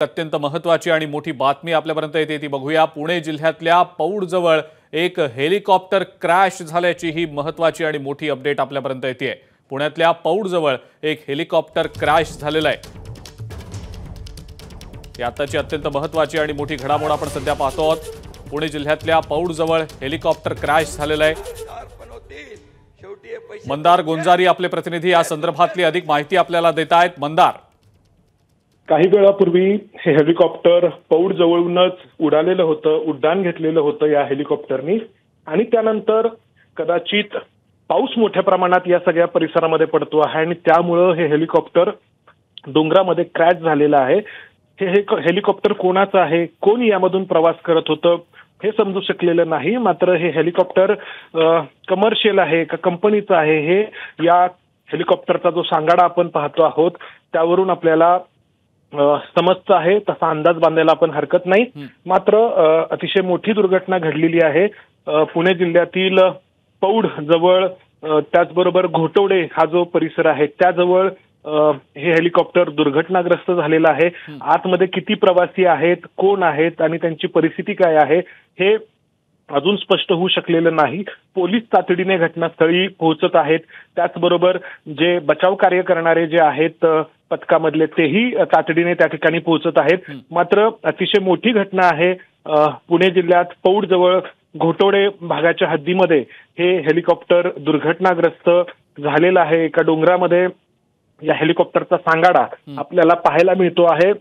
अत्यंत महत्त्वाची आणि मोठी बातमी आपल्यापर्यंत येते ती बघूया। पुणे जिल्ह्यातल्या पौडजवळ एक हेलिकॉप्टर क्रॅश झाल्याची ही महत्त्वाची आणि मोठी अपडेट आपल्यापर्यंत येते। पुण्यातल्या पौडजवळ एक हेलिकॉप्टर क्रॅश झालेला आहे। याताची अत्यंत महत्त्वाची आणि मोठी घडामोड आपण सध्या पाहतो आहोत। पुणे जिल्ह्यातल्या पौडजवळ हेलिकॉप्टर क्रॅश झालेला आहे। मंदार गोंजारी आपले प्रतिनिधी या संदर्भातली अधिक माहिती आपल्याला देत आहेत। मंदार, काही वेळापूर्वी हे हेलिकॉप्टर पौड जवळूनच उडालेलं होतं, उड्डाण घेतलेलं होतं या हेलिकॉप्टरनी आणि त्यानंतर कदाचित पाऊस मोठ्या प्रमाणात या सगळ्या परिसरामध्ये पडतो आहे आणि त्यामुळे हे हेलिकॉप्टर डोंगरामध्ये क्रॅश झालेलं आहे। हे हेलिकॉप्टर कोणाचं आहे, कोण यामधून प्रवास करत होतं हे समजू शकलेलं नाही। मात्र हे हेलिकॉप्टर कमर्शियल आहे का कंपनीचं आहे हे या हेलिकॉप्टरचा जो सांगाडा आपण पाहतो आहोत त्यावरून आपल्याला समजतं आहे, तसा अंदाज बांधायला आपण हरकत नाही। मात्र अतिशय मोठी दुर्घटना घडलेली आहे पुणे जिल्ह्यातील पौड जवळ, त्याचबरोबर घोटवडे हा जो परिसर आहे त्याजवळ हे हेलिकॉप्टर दुर्घटनाग्रस्त झालेलं आहे। आतमध्ये किती प्रवासी आहेत, कोण आहेत आणि त्यांची परिस्थिती काय आहे हे अजून स्पष्ट होऊ शकलेलं नाही। पोलीस तातडीने घटनास्थळी पोहोचत आहेत, त्याचबरोबर जे बचाव कार्य करणारे जे आहेत पथकामधले तेही तातडीने त्या ठिकाणी पोहोचत आहेत। मात्र अतिशय मोठी घटना आहे पुणे जिल्ह्यात पौड जवळ घोटवडे भागाच्या हद्दीमध्ये हे हेलिकॉप्टर दुर्घटनाग्रस्त झालेलं आहे। एका डोंगरामध्ये या हेलिकॉप्टरचा सांगाडा आपल्याला पाहायला मिळतो आहे।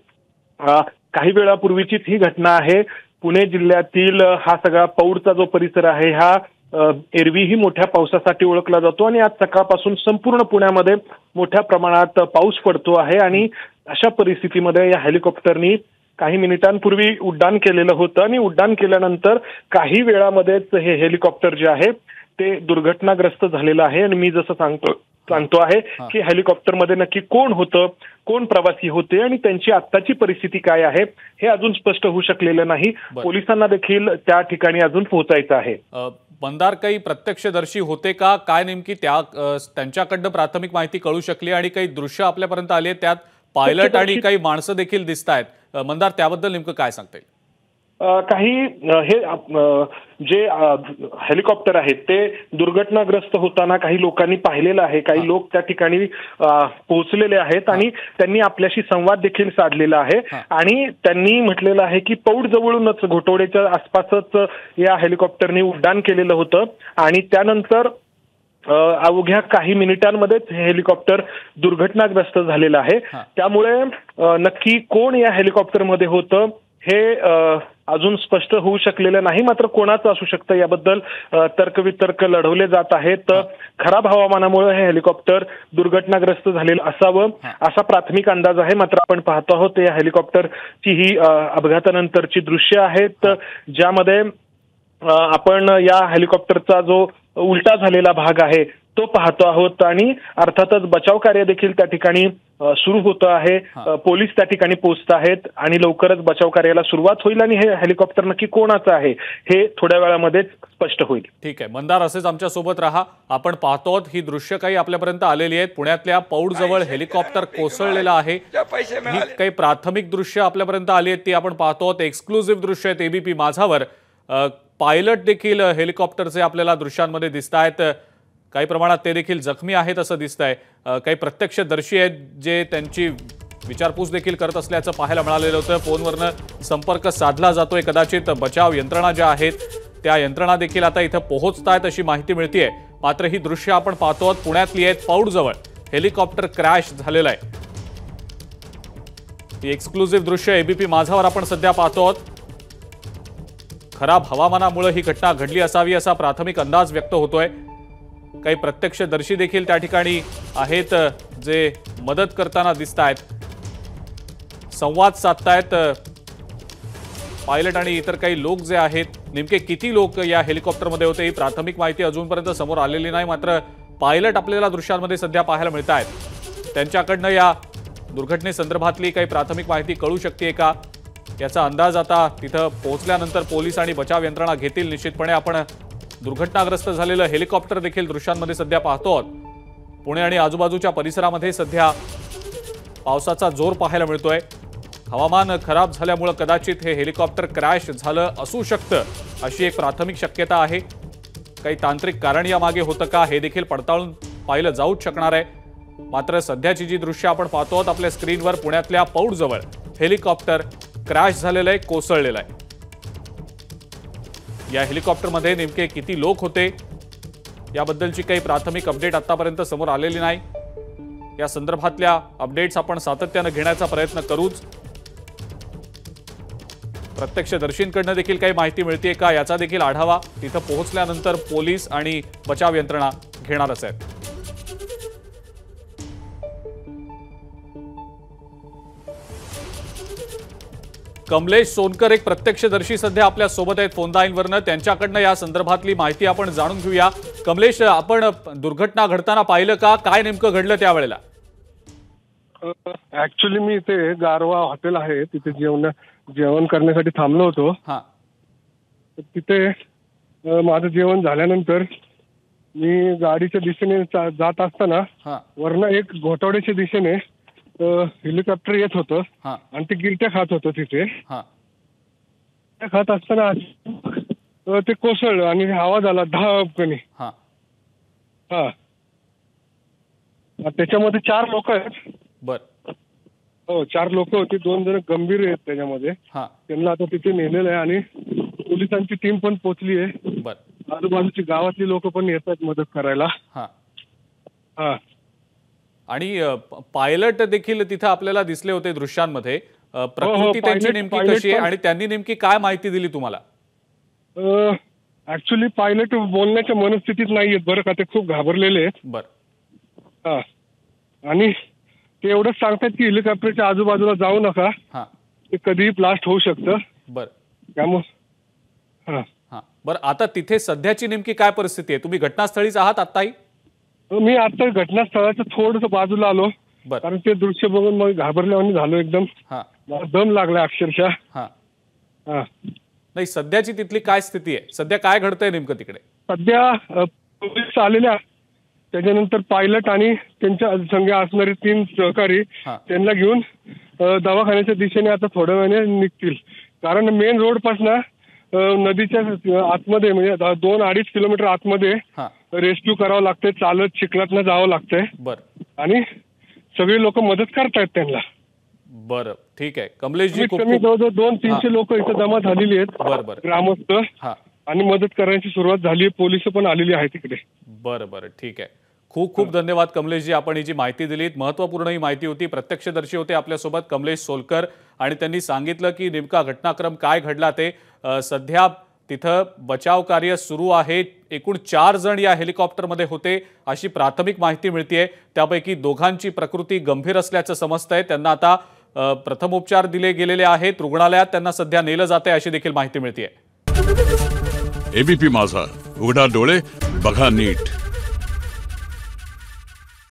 काही वेळापूर्वीचीच ही घटना आहे। पुणे जिल्ह्यातील हा सगळा पौडचा जो परिसर आहे हा एरवीही मोठ्या पावसासाठी ओळखला जातो आणि आज सकाळपासून संपूर्ण पुण्यामध्ये मोठ्या प्रमाणात पाऊस पडतो आहे आणि अशा परिस्थितीमध्ये या हेलिकॉप्टरनी काही मिनिटांपूर्वी उड्डाण केलेलं होतं आणि उड्डाण केल्यानंतर काही वेळामध्येच हे हेलिकॉप्टर जे आहे ते दुर्घटनाग्रस्त झालेलं आहे। आणि मी जसं सांगतो आहे की हेलिकॉप्टरमध्ये नक्की कोण होतं, कोण प्रवासी होते आणि त्यांची आत्ताची परिस्थिती काय आहे हे अजून स्पष्ट होऊ शकलेलं नाही। पोलिसांना देखील त्या ठिकाणी अजून पोहोचायचं आहे। मंदार, काही प्रत्यक्षदर्शी होते का, काय नेमकी त्यांच्याकडनं प्राथमिक माहिती कळू शकली आणि काही दृश्य आपल्यापर्यंत आले, त्यात पायलट आणि काही माणसं देखील दिसतायत। मंदार, त्याबद्दल नेमकं काय सांगता येईल? काही हे जे हेलिकॉप्टर आहेत ते दुर्घटनाग्रस्त होताना काही लोकांनी पाहिलेलं आहे। काही लोक त्या ठिकाणी पोहोचलेले आहेत आणि त्यांनी आपल्याशी संवाद देखील साधलेला आहे आणि त्यांनी म्हटलेलं आहे की पौड जवळूनच घोटवडेच्या आसपासच या हेलिकॉप्टरने उड्डाण केलेलं होतं आणि त्यानंतर अवघ्या काही मिनिटांमध्येच हे हेलिकॉप्टर दुर्घटनाग्रस्त झालेलं आहे। त्यामुळे नक्की कोण या हेलिकॉप्टरमध्ये होतं हे अजून स्पष्ट होऊ शकलेलं नाही। मात्र कोणाचं असू शकतं याबद्दल तर्कवितर्क लढवले जात आहेत। खराब हवामानामुळे हे हेलिकॉप्टर दुर्घटनाग्रस्त झालेलं असावं असा प्राथमिक अंदाज आहे। मात्र आपण पाहतो आहोत या हेलिकॉप्टरची ही अपघातानंतरची दृश्य आहेत ज्यामध्ये आपण या हेलिकॉप्टरचा जो उलटा झालेला भाग आहे तो पाहतो आहोत आणि अर्थातच बचाव कार्य देखील त्या ठिकाणी सुरू होतं आहे। पोलीस त्या ठिकाणी पोहोचत आहेत आणि लवकरच बचाव कार्याला सुरुवात होईल आणि हे हेलिकॉप्टर नक्की कोणाचं आहे हे थोड्या वेळामध्येच स्पष्ट होईल। ठीक आहे मंदार, असेच आमच्या सोबत राहा। आपण पाहतो ही दृश्य काही आपल्यापर्यंत आलेली आहेत। पुण्यातल्या पौड जवळ हेलिकॉप्टर कोसळलेलं आहे। ही काही प्राथमिक दृश्य आपल्यापर्यंत आली आहेत ती आपण पाहतो। एक्सक्लुझिव्ह दृश्य आहेत एबीपी माझावर। पायलट देखील हेलिकॉप्टरचे आपल्याला दृश्यांमध्ये दिसत आहेत। काही प्रमाणात ते देखील जखमी आहेत असं दिसतंय। काही प्रत्यक्षदर्शी आहेत जे त्यांची विचारपूस देखील करत असल्याचं पाहायला मिळालेलं होतं। फोनवरनं संपर्क साधला जातोय। कदाचित बचाव यंत्रणा ज्या आहेत त्या यंत्रणा देखील आता इथं पोहोचतायत अशी माहिती मिळतेय। मात्र ही दृश्य आपण पाहतो पुण्यातली आहेत। पौडजवळ हेलिकॉप्टर क्रॅश झालेलं आहे। ही एक्सक्लुझिव्ह दृश्य एबीपी माझावर आपण सध्या पाहतो। खराब हवामानामुळे ही घटना घडली असावी असा प्राथमिक अंदाज व्यक्त होतोय। काही प्रत्यक्षदर्शी देखील त्या ठिकाणी आहेत जे मदत करताना दिसत आहेत, संवाद साधतायत। पायलट आणि इतर काही लोक जे आहेत, नेमके किती लोक या हेलिकॉप्टरमध्ये होते ही प्राथमिक माहिती अजूनपर्यंत समोर आलेली नाही। मात्र पायलट आपल्याला दृश्यांमध्ये सध्या पाहायला मिळत आहेत। त्यांच्याकडनं या दुर्घटनेसंदर्भातली काही प्राथमिक माहिती कळू शकते का याचा अंदाज आता तिथं पोहोचल्यानंतर पोलीस आणि बचाव यंत्रणा घेतील निश्चितपणे। आपण दुर्घटनाग्रस्त झालेलं हेलिकॉप्टर देखील दृश्यांमध्ये सध्या पाहतो। पुणे आणि आजूबाजूच्या परिसरामध्ये सध्या पावसाचा जोर पाहायला मिळतोय। हवामान खराब झाल्यामुळे कदाचित हे हेलिकॉप्टर क्रॅश झालं असू शकतं, अशी एक प्राथमिक शक्यता आहे। काही तांत्रिक कारण यामागे होतं का हे देखील पडताळून पाहिलं जाऊच शकणार आहे। मात्र सध्याची जी दृश्य आपण पाहतो आहोत आपल्या स्क्रीनवर, पुण्यातल्या पौडजवळ हेलिकॉप्टर क्रॅश झालेलं आहे, कोसळलेलं आहे। या हेलिकॉप्टरमध्ये नेमके किती लोक होते याबद्दलची काही प्राथमिक अपडेट आतापर्यंत समोर आलेली नाही। या संदर्भातल्या अपडेट्स आपण सातत्याने घेण्याचा प्रयत्न करूच। प्रत्यक्षदर्शींकडून देखील काही माहिती मिळते का याचा देखील आढावा तिथं पोहोचल्यानंतर पोलीस आणि बचाव यंत्रणा घेणारच आहेत। कमलेश सोनकर एक प्रत्यक्षदर्शी सध्या आपल्या सोबत आहेत फोन लाईनवरनं, त्यांच्याकडनं या संदर्भातली माहिती आपण जाणून घेऊया। कमलेश, आपण दुर्घटना घडताना पाहिलं का? काय नेमकं घडलं त्यावेळेला? ऍक्च्युली मी इथे गारवा हॉटेल आहे तिथे जेवण करण्यासाठी थांबलो होतो। हां, तिथे माझं जेवण झाल्यानंतर मी गाडीच्या दिशेने जात असताना हां, वरनं एक घोटावड्याच्या दिशेने हेलिकॉप्टर येत होतं हां, आणि ते गिरट्या खात होतं तिथे। हां, ते खात असताना ते कोसळलं आणि आवाज आला धापकनी। हां, हा, त्याच्यामध्ये 4 लोक आहेत। बर, हो, 4 लोक होती, 2 जण गंभीर आहेत त्याच्यामध्ये। हां, त्यांना आता तिथे नेलेलं आहे आणि पोलिसांची टीम पण पोहोचली आहे। बर, आजूबाजूची गावातली लोक पण येतात मदत करायला। हां। हा, आणि पायलट देखील तिथं आपल्याला दिसले होते दृश्यांमध्ये। प्रकृती त्यांची नेमकी कशी आहे आणि त्यांनी नेमकी काय माहिती दिली तुम्हाला? ऍक्च्युली पायलट बोलण्याच्या मनस्थितीत नाहीयेत बरं का, ते खूप घाबरलेले आहेत। बर, हा, आणि ते एवढंच सांगतात की हेलिकॉप्टरच्या आजूबाजूला जाऊ नका, हां, ते कधीही ब्लास्ट होऊ शकतं। बर, त्यामुळे हा, हां, बर। आता तिथे सध्याची नेमकी काय परिस्थिती आहे? तुम्ही घटनास्थळीच आहात आत्ताही? मी आता घटनास्थळाच्या थोडंसं बाजूला आलो, बर, कारण ते दृश्य बघून मग घाबरल्याने झालो एकदम। हां, मला दम लागला अक्षरशः। हां। हा, नाही, सध्याची तिथली काय स्थिती आहे? सध्या काय घडतंय नेमकं तिकडे? सध्या पोलीस आलेल्या, त्याच्यानंतर पायलट आणि त्यांच्या संग असणारे 3 सहकारी हां, त्यांना घेऊन दवाखान्याच्या दिशेने आता थोड्या वेळाने निघतील। कारण मेन रोड पासून नदीच्या आतमध्ये म्हणजे 2-2.5 किलोमीटर आतमध्ये हां, रेस्क्यू करावं लागतंय, चालत चिखलातनं जावं लागतंय बर, आणि सगळी लोक मदत करतायत त्यांना। बरं, ठीक आहे कमलेशजी, खूप कमी खूप जवळजवळ 200-300 लोक इथे जमा झालेली आहेत, बरं, बरं, ग्रामस्थ, हां, आणि मदत करण्याची सुरुवात झाली। पोलिस पण आलेली आहे तिकडे। बरं, बरं, ठीक आहे। खूप खूप धन्यवाद कमलेशजी, आपण ही जी माहिती दिलीत, महत्त्वपूर्ण ही माहिती होती। प्रत्यक्षदर्शी होते आपल्यासोबत कमलेश सोलकर आणि त्यांनी सांगितलं की नेमका घटनाक्रम काय घडला ते। सध्या तिथं बचाव कार्य सुरू आहे। एकूण 4 जण या हेलिकॉप्टरमध्ये होते अशी प्राथमिक माहिती मिळतेय। त्यापैकी 2घांची प्रकृती गंभीर असल्याचं समजतंय। त्यांना आता प्रथमोपचार दिले गेलेले आहेत, रुग्णालयात त्यांना सध्या नेलं जातंय अशी देखील माहिती मिळतेय। एबीपी माझा, उघडा डोळे बघा नीट।